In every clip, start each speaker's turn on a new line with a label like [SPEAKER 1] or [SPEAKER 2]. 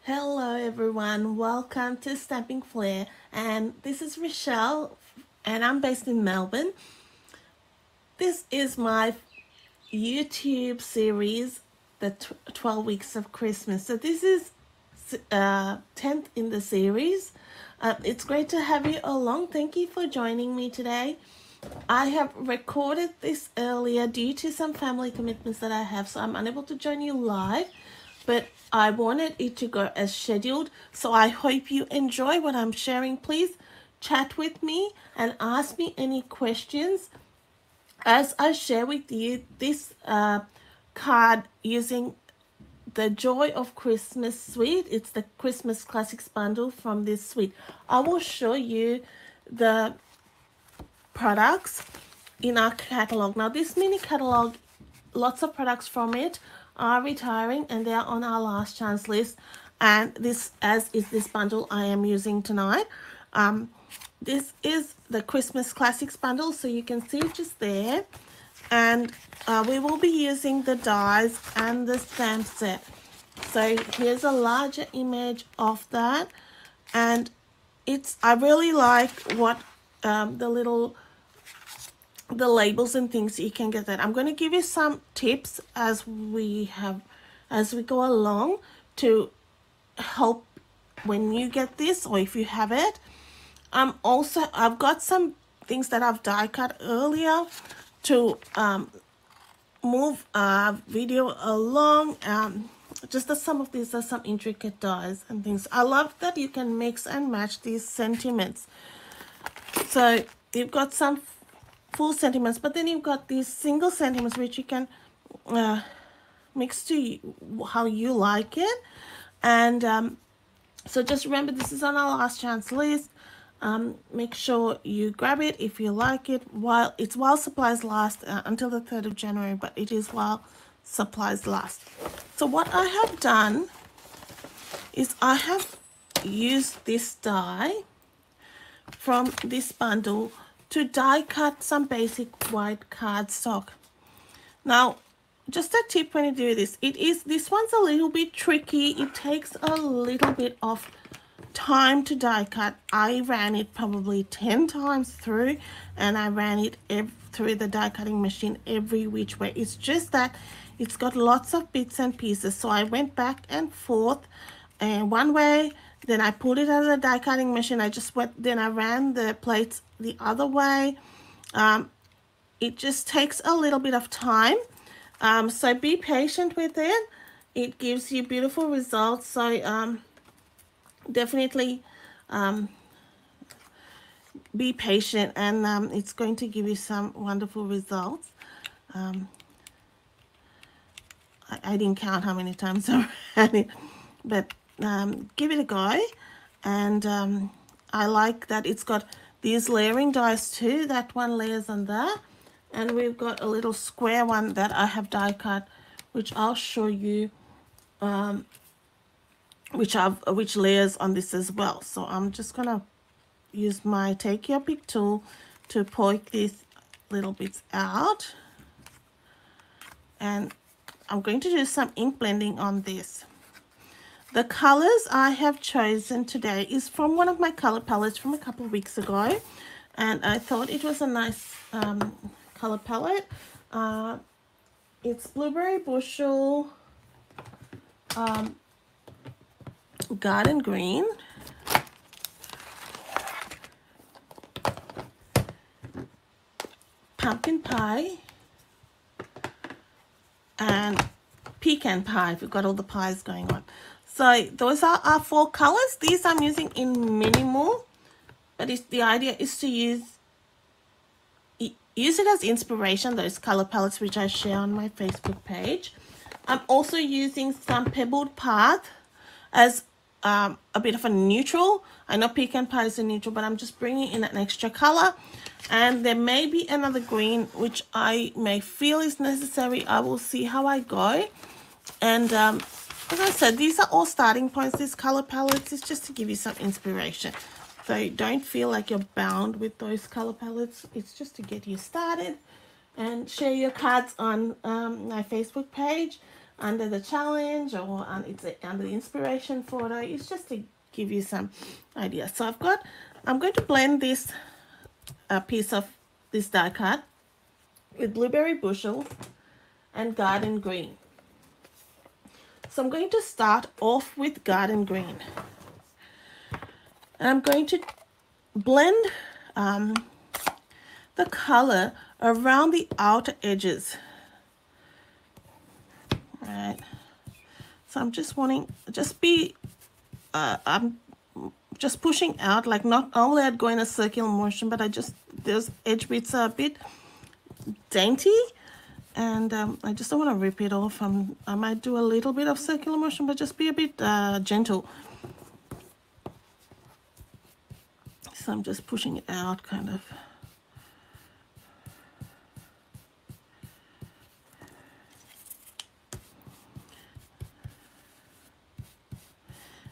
[SPEAKER 1] Hello everyone, welcome to Stamping Flair, and this is Rochelle and I'm based in Melbourne. This is my YouTube series, the 12 weeks of Christmas. So this is 10th in the series. It's great to have you along. Thank you for joining me today. I have recorded this earlier due to some family commitments that I have, so I'm unable to join you live, but I wanted it to go as scheduled. So I hope you enjoy what I'm sharing. Please chat with me and ask me any questions as I share with you this card using the Joy of Christmas suite. It's the Christmas Classics bundle from this suite. I will show you the products in our catalog. Now this mini catalog, lots of products from it are retiring and they are on our last chance list, and this as is this bundle I am using tonight. This is the Christmas Classics bundle, so you can see it just there, and we will be using the dies and the stamp set. So here's a larger image of that, and I really like what the labels and things you can get that. I'm going to give you some tips as we go along to help when you get this, or if you have it. I've got some things that I've die cut earlier to move video along. Just that some of these are some intricate dies and things. I love that you can mix and match these sentiments. So you've got some full sentiments, but then you've got these single sentiments which you can mix to how you like it. And so just remember, this is on our last chance list. Make sure you grab it if you like it while supplies last, until the 3rd of January, but it is while supplies last. So what I have done is I have used this die from this bundle to die cut some basic white cardstock. Now, just a tip when you do this, this one's a little bit tricky. It takes a little bit of time to die cut. I ran it probably 10 times through, and I ran it through the die cutting machine every which way. It's just that it's got lots of bits and pieces, so I went back and forth, and one way, then I pulled it out of the die cutting machine. Then I ran the plates the other way. It just takes a little bit of time, so be patient with it. It gives you beautiful results, so definitely be patient, and it's going to give you some wonderful results. I didn't count how many times I ran it, but give it a go. And I like that it's got these layering dies too. That one layers on that, and we've got a little square one that I have die cut, which I'll show you, which layers on this as well. So I'm just gonna use my take your pick tool to poke these little bits out, and I'm going to do some ink blending on this. The colors I have chosen today is from one of my color palettes from a couple of weeks ago, and I thought it was a nice color palette. It's Blueberry Bushel, Garden Green, Pumpkin Pie, and Pecan Pie. We've got all the pies going on. So those are our 4 colors. These I'm using in minimal, but the idea is to use it as inspiration, those color palettes which I share on my Facebook page. I'm also using some Pebbled Path as a bit of a neutral. I know Pecan Pie is a neutral, but I'm just bringing in an extra color. And there may be another green which I may feel is necessary. I will see how I go. And as I said, these are all starting points. These color palettes is just to give you some inspiration. So don't feel like you're bound with those color palettes. It's just to get you started. And share your cards on my Facebook page. under the challenge, or it's under the inspiration photo. It's just to give you some ideas. So I'm going to blend this piece of this die cut with blueberry bushel and garden green. So I'm going to start off with garden green, and I'm going to blend the color around the outer edges. Right, so I'm just wanting, I'm just pushing out, like not only I'd go in a circular motion, but those edge bits are a bit dainty, and I just don't want to rip it off. I might do a little bit of circular motion, but just be a bit gentle. So I'm just pushing it out, kind of.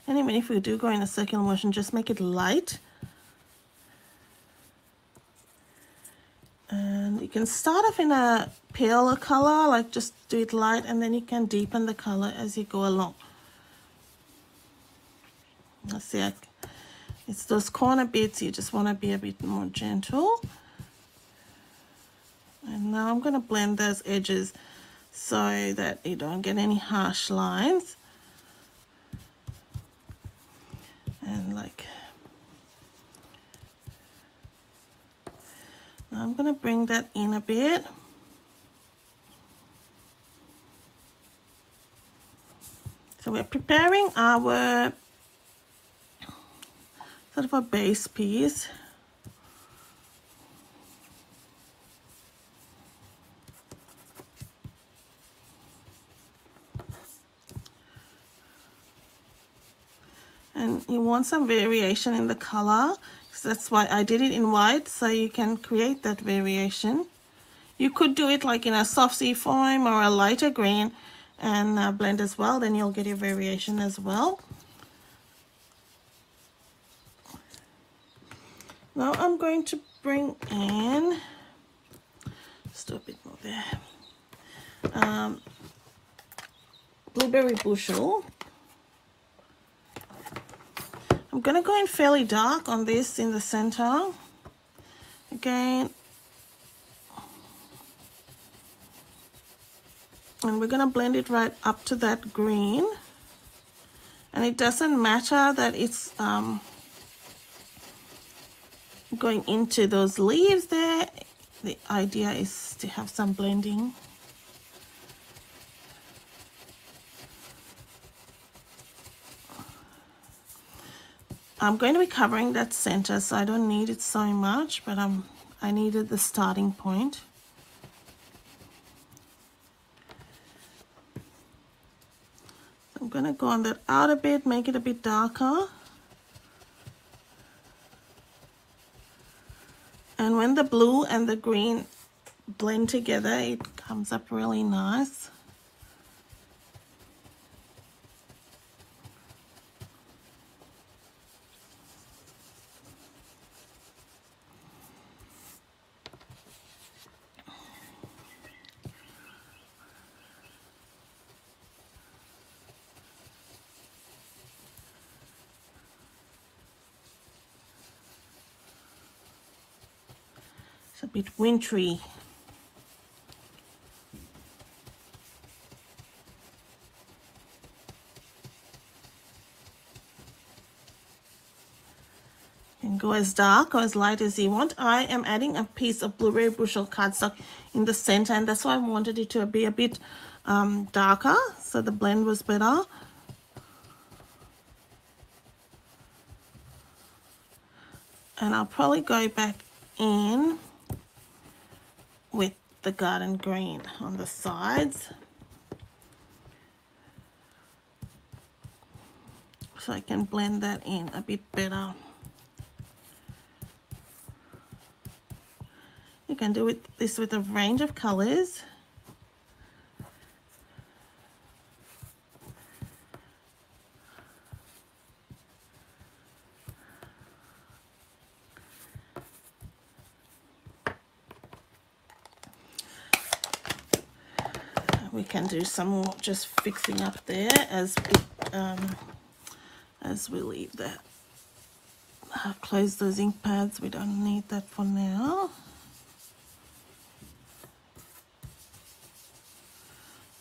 [SPEAKER 1] And even if we do go in a circular motion, just make it light. And you can start off in a paler color, like just do it light, and then you can deepen the color as you go along. Let's see, it's those corner bits, you just want to be a bit more gentle. And now I'm going to blend those edges so that you don't get any harsh lines. And like, now I'm going to bring that in a bit. So we're preparing our sort of a base piece. And you want some variation in the color, so that's why I did it in white, so you can create that variation. You could do it like in a soft sea foam or a lighter green and blend as well, then you'll get your variation as well. Now I'm going to bring in, just do a bit more there, blueberry bushel. I'm going to go in fairly dark on this in the center. Again, and we're going to blend it right up to that green. And it doesn't matter that it's going into those leaves there. The idea is to have some blending. I'm going to be covering that center, so I don't need it so much, but I needed the starting point. So I'm going to go on that outer bit, make it a bit darker. And when the blue and the green blend together, it comes up really nice. It's a bit wintry. You can go as dark or as light as you want. I am adding a piece of blueberry bushel cardstock in the center, and that's why I wanted it to be a bit darker, so the blend was better. And I'll probably go back in with the garden green on the sides, so I can blend that in a bit better. You can do this with a range of colors. we can do some more just fixing up there as we leave that. Close those ink pads, we don't need that for now.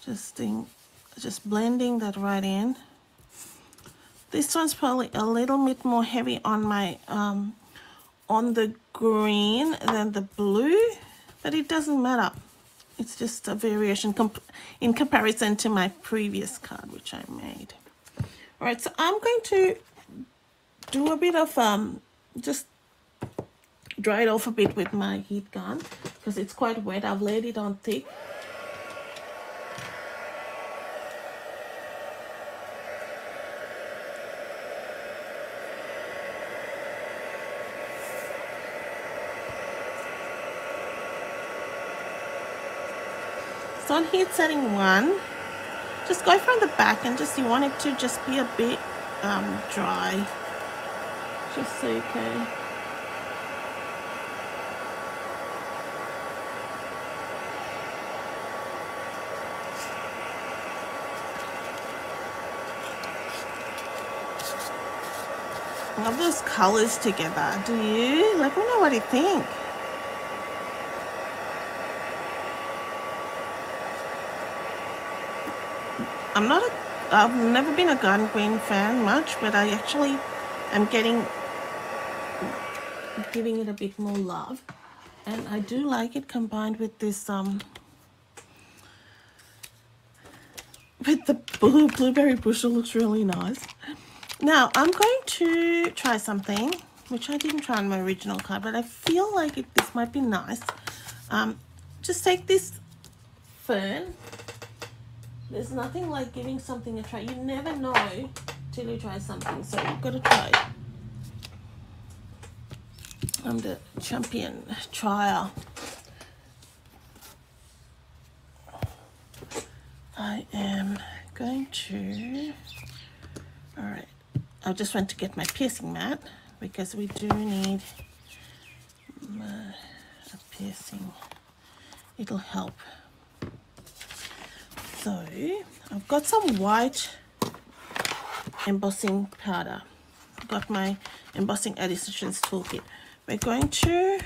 [SPEAKER 1] Just blending that right in. This one's probably a little bit more heavy on my on the green than the blue, but it doesn't matter. It's just a variation in comparison to my previous card which I made. All right, so I'm going to do a bit of just dry it off a bit with my heat gun because it's quite wet. I've laid it on thick. So on heat setting 1, just go from the back and just, you want it to just be a bit dry, just so you can. Love those colors together, do you? Let me know what you think. I've never been a garden green fan much, but I actually am giving it a bit more love, and I do like it combined with this with the blueberry bushel. Looks really nice. Now I'm going to try something which I didn't try on my original card, but I feel like this might be nice. Just take this fern. There's nothing like giving something a try. You never know till you try something, so you've got to try it. I'm the champion trier. I am going to, all right, I just went to get my piercing mat because we do need a piercing. It'll help. So I've got some white embossing powder. I've got my embossing additions toolkit. We're going to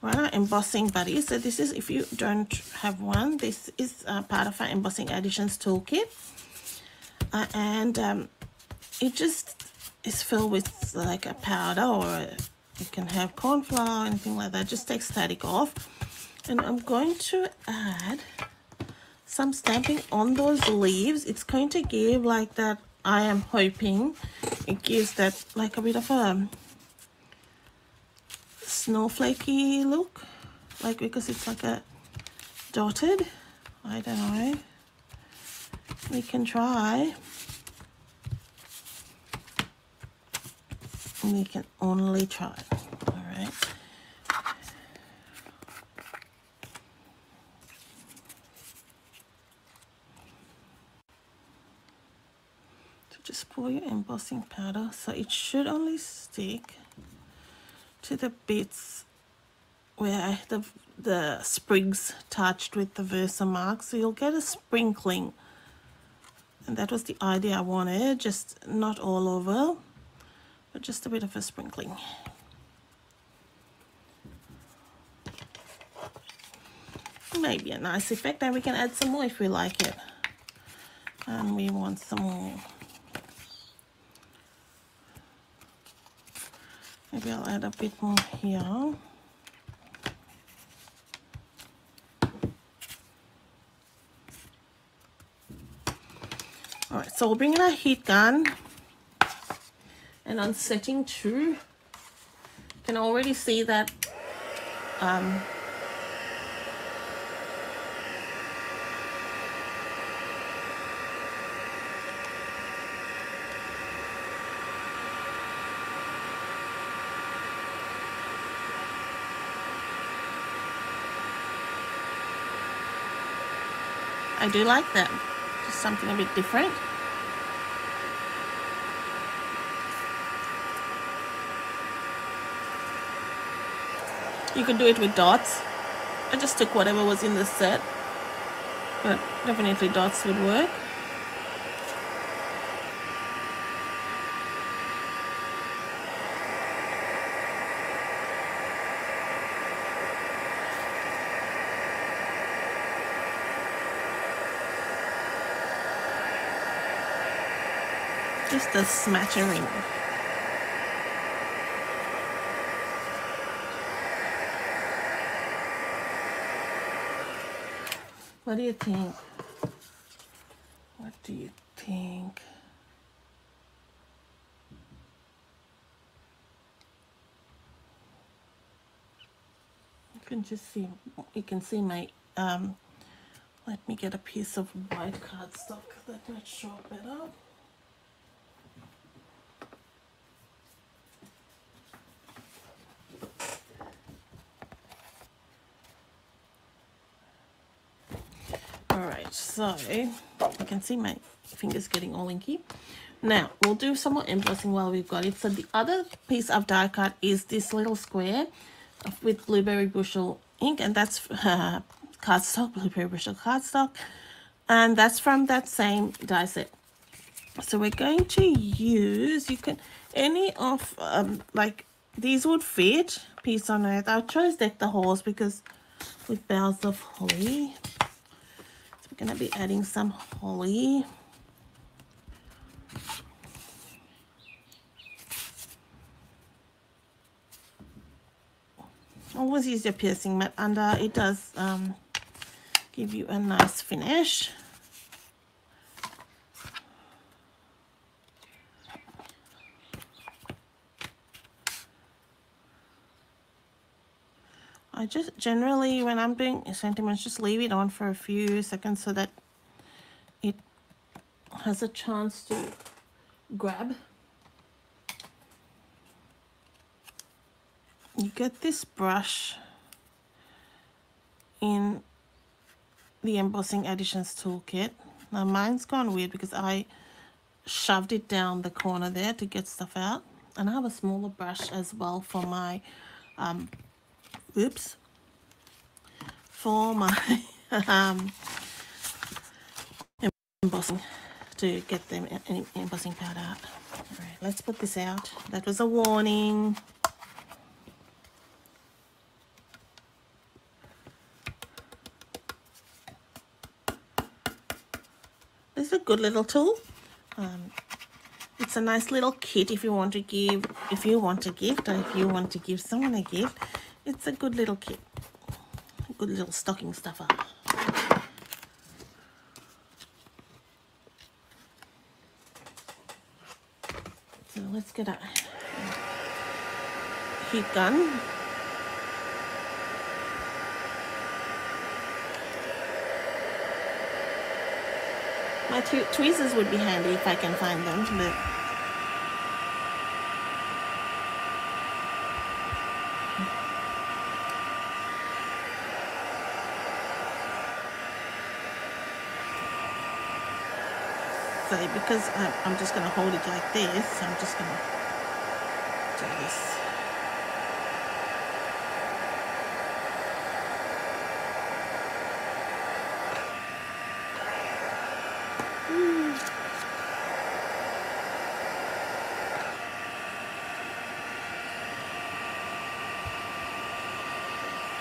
[SPEAKER 1] run our embossing buddy. So this is, if you don't have one, this is part of our embossing additions toolkit, and it just is filled with like a powder, or you can have corn flour, anything like that. Just take static off, and I'm going to add some stamping on those leaves. It's going to give like that, I am hoping it gives that like a bit of a snowflakey look, like, because it's like a dotted, I don't know, we can try. We can only try. All right. Just pour your embossing powder, so it should only stick to the bits where the sprigs touched with the Versamark, so you'll get a sprinkling, and that was the idea I wanted, just not all over, but just a bit of a sprinkling. Maybe a nice effect, and we can add some more if we like it, and we want some more. Maybe I'll add a bit more here. All right, so we'll bring in our heat gun, and on setting 2, you can already see that I do like that. Just something a bit different. You could do it with dots. I just took whatever was in the set. but definitely dots would work. Just a smattering. What do you think? What do you think? You can just see, you can see my, let me get a piece of white cardstock that might show better. Alright, so you can see my fingers getting all inky. Now, we'll do some more embossing while we've got it. So the other piece of die cut is this little square with blueberry bushel ink, and that's cardstock, blueberry bushel cardstock, and that's from that same die set. So we're going to use, you can, any of, like, these would fit, Peace on Earth. I chose Deck the Halls because with boughs of holly. So we're going to be adding some holly. Always use your piercing mat under. It does give you a nice finish. I just generally, when I'm doing sentiments, just leave it on for a few seconds so that it has a chance to grab. You get this brush in the Embossing Additions toolkit. Now mine's gone weird because I shoved it down the corner there to get stuff out. And I have a smaller brush as well for my, for my embossing, to get them embossing powder out. All right, let's put this out. That was a warning. This is a good little tool. It's a nice little kit if you want to give, if you want a gift, or if you want to give someone a gift. It's a good little kit, a good little stocking stuffer. So let's get a heat gun. My tweezers would be handy if I can find them, but so because I'm just going to hold it like this, I'm just going to do this.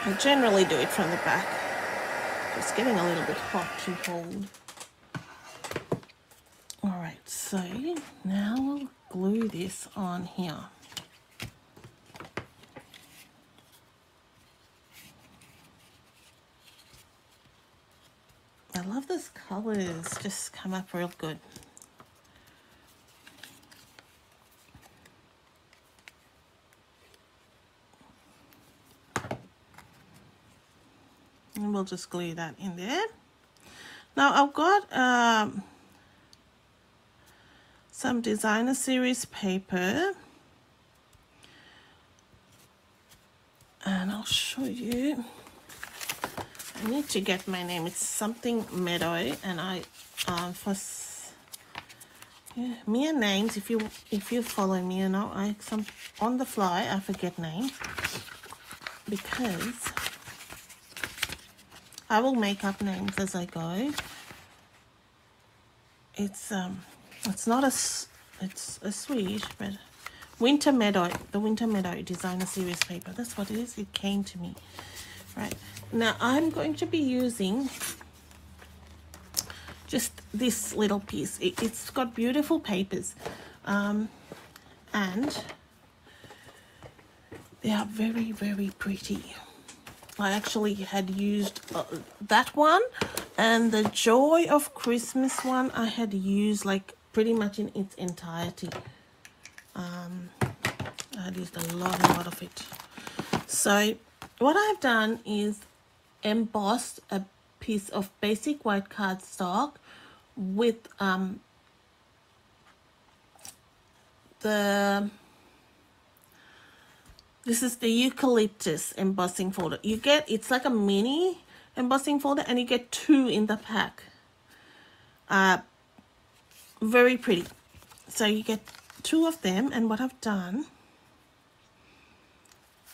[SPEAKER 1] I generally do it from the back. It's getting a little bit hot to hold. Alright, so now we'll glue this on here. I love those colours, just come up real good. And we'll just glue that in there. Now I've got some designer series paper, and I'll show you. I need to get my name. It's something Meadow, and I Mia names. If you follow me, you know, on the fly I forget names because I will make up names as I go. It's not it's a Swedish, but Winter Meadow, the Winter Meadow Designer Series paper. That's what it is. It came to me. Right. Now I'm going to be using just this little piece. It's got beautiful papers. And they are very, very pretty. I actually had used that one, and the Joy of Christmas one I had used like pretty much in its entirety. I had used a lot of it. So what I've done is embossed a piece of basic white cardstock with this is the eucalyptus embossing folder. You get, it's like a mini embossing folder, and you get 2 in the pack. Very pretty. So you get 2 of them, and what I've done,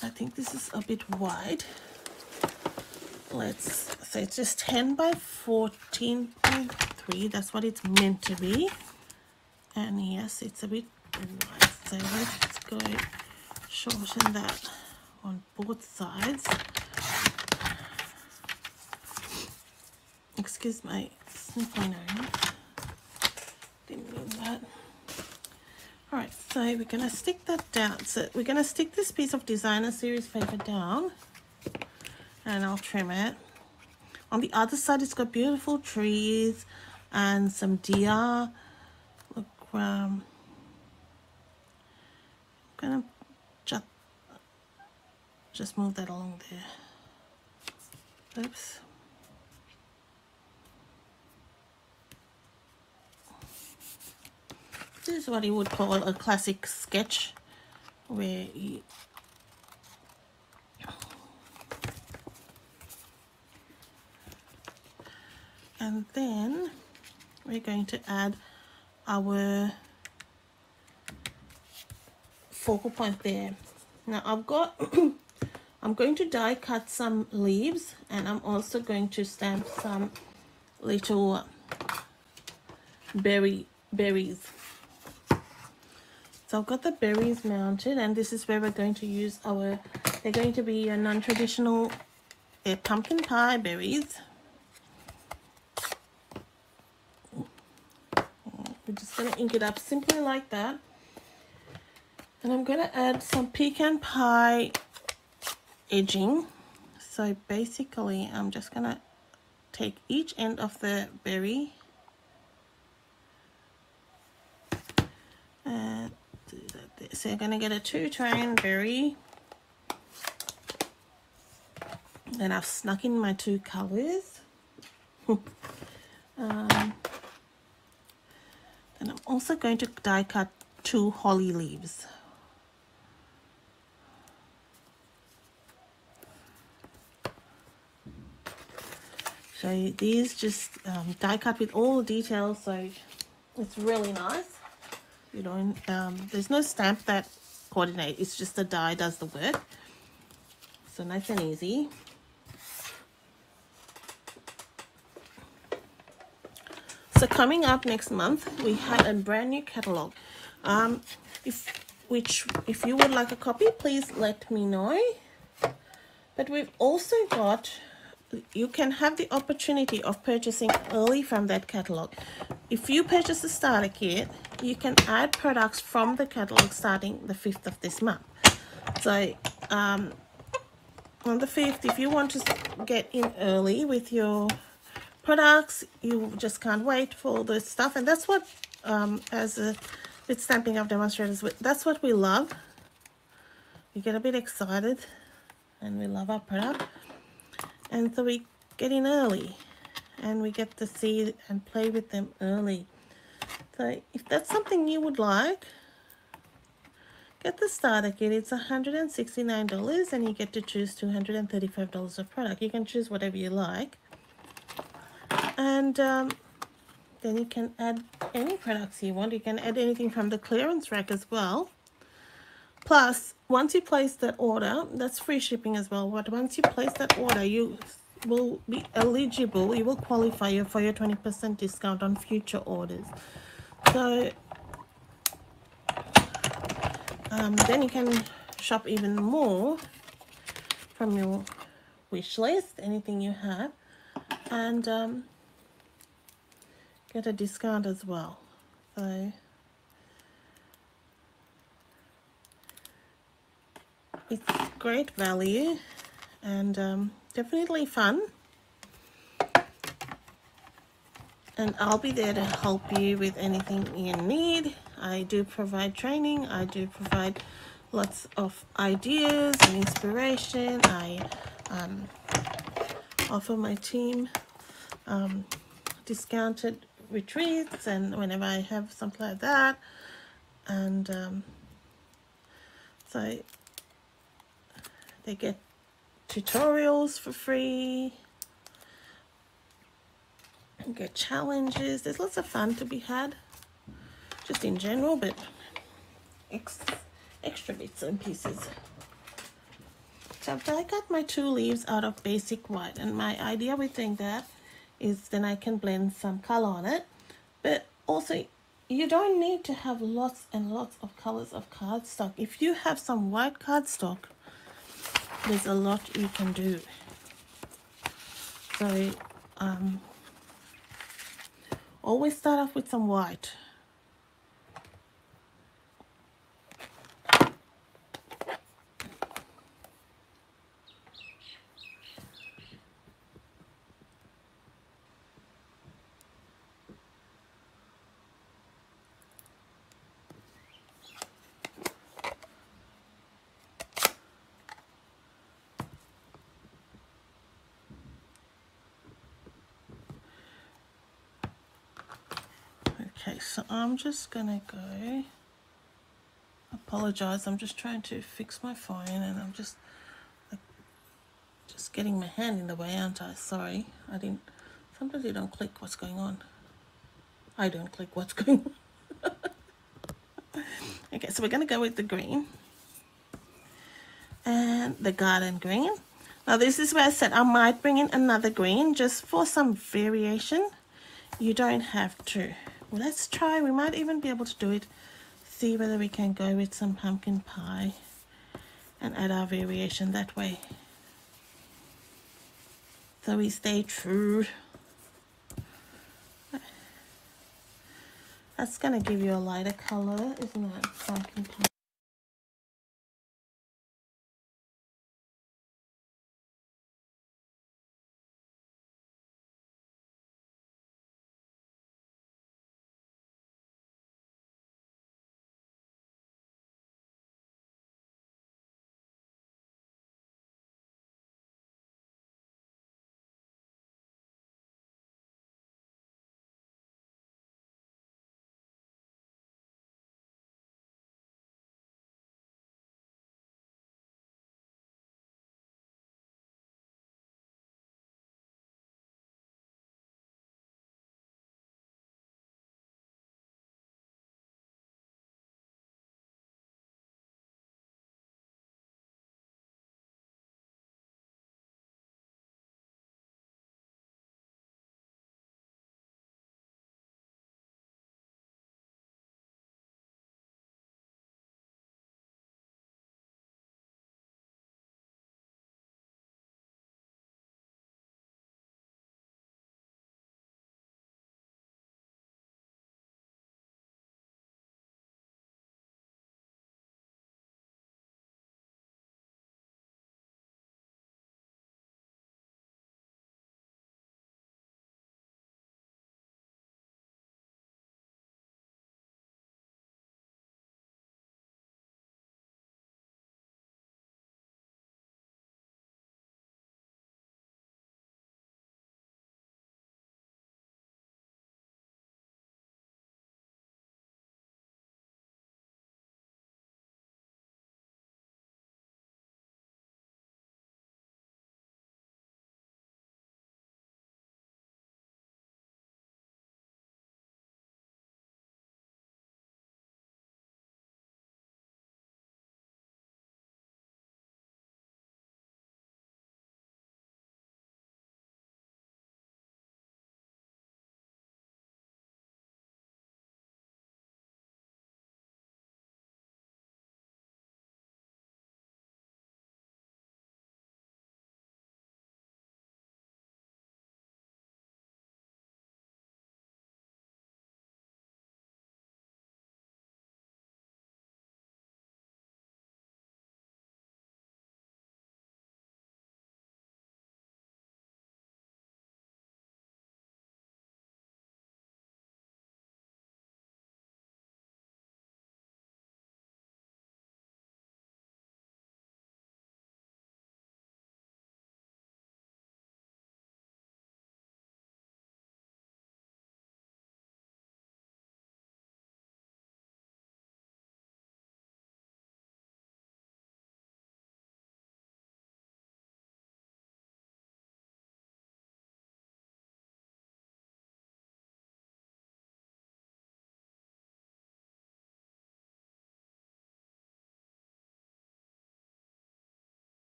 [SPEAKER 1] I think this is a bit wide. Let's say it's just 10 by 14.3. That's what it's meant to be. And yes, it's a bit wide. So let's go shorten that on both sides. Excuse my sniffling nose. Didn't mean that. Alright, so we're going to stick that down. So we're going to stick this piece of Designer Series paper down, and I'll trim it. On the other side, it's got beautiful trees and some deer. Look, I'm going to just move that along there. Oops. This is what you would call a classic sketch, where you and then we're going to add our focal point there. Now I've got I'm going to die cut some leaves, and I'm also going to stamp some little berries. So I've got the berries mounted, and this is where we're going to use our, they're going to be a non-traditional pumpkin pie berries. We're just going to ink it up simply like that. And I'm going to add some pecan pie edging. So basically I'm just going to take each end of the berry and do that there. So you're going to get a 2-tone berry. Then I've snuck in my 2 colors. And I'm also going to die cut 2 holly leaves. So these just die cut with all the details, so it's really nice. You don't, there's no stamp that coordinate, it's just the die does the work. So nice and easy. So coming up next month, we have a brand new catalog. If you would like a copy, please let me know. But we've also got, you can have the opportunity of purchasing early from that catalog. If you purchase the starter kit, you can add products from the catalog starting the 5th of this month. So on the 5th, if you want to get in early with your products, you just can't wait for the stuff. And that's what, with Stampin' Up demonstrators, that's what we love. We get a bit excited and we love our product. And so we get in early and we get to see and play with them early. So if that's something you would like, get the starter kit. It's $169 and you get to choose $235 of product. You can choose whatever you like. And then you can add any products you want. You can add anything from the clearance rack as well. Plus, once you place that order, that's free shipping as well. But once you place that order, you will be eligible, you will qualify you for your 20% discount on future orders. So then you can shop even more from your wish list, anything you have, and get a discount as well. So it's great value and definitely fun. And I'll be there to help you with anything you need. I do provide training. I do provide lots of ideas and inspiration. I offer my team discounted retreats and whenever I have something like that. And so they get tutorials for free, get challenges. There's lots of fun to be had just in general, but extra bits and pieces. So I got my 2 leaves out of basic white, and my idea with doing that is then I can blend some color on it. But also, you don't need to have lots and lots of colors of cardstock. If you have some white cardstock, there's a lot you can do. So always start off with some white. Okay, so I'm just gonna go, apologize, I'm just trying to fix my phone and I'm just getting my hand in the way, aren't I? Sorry, sometimes you don't click what's going on. I don't click what's going on. Okay, so we're gonna go with the green and the garden green. Now this is where I said I might bring in another green just for some variation. You don't have to. Well, let's try, we might even be able to do it, see whether we can go with some pumpkin pie and add our variation that way. So we stay true. That's gonna give you a lighter color, isn't it? Pumpkin pie.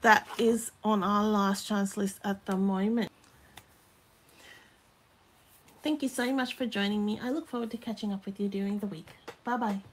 [SPEAKER 1] that is on our last chance list at the moment. Thank you so much for joining me. I look forward to catching up with you during the week. Bye bye.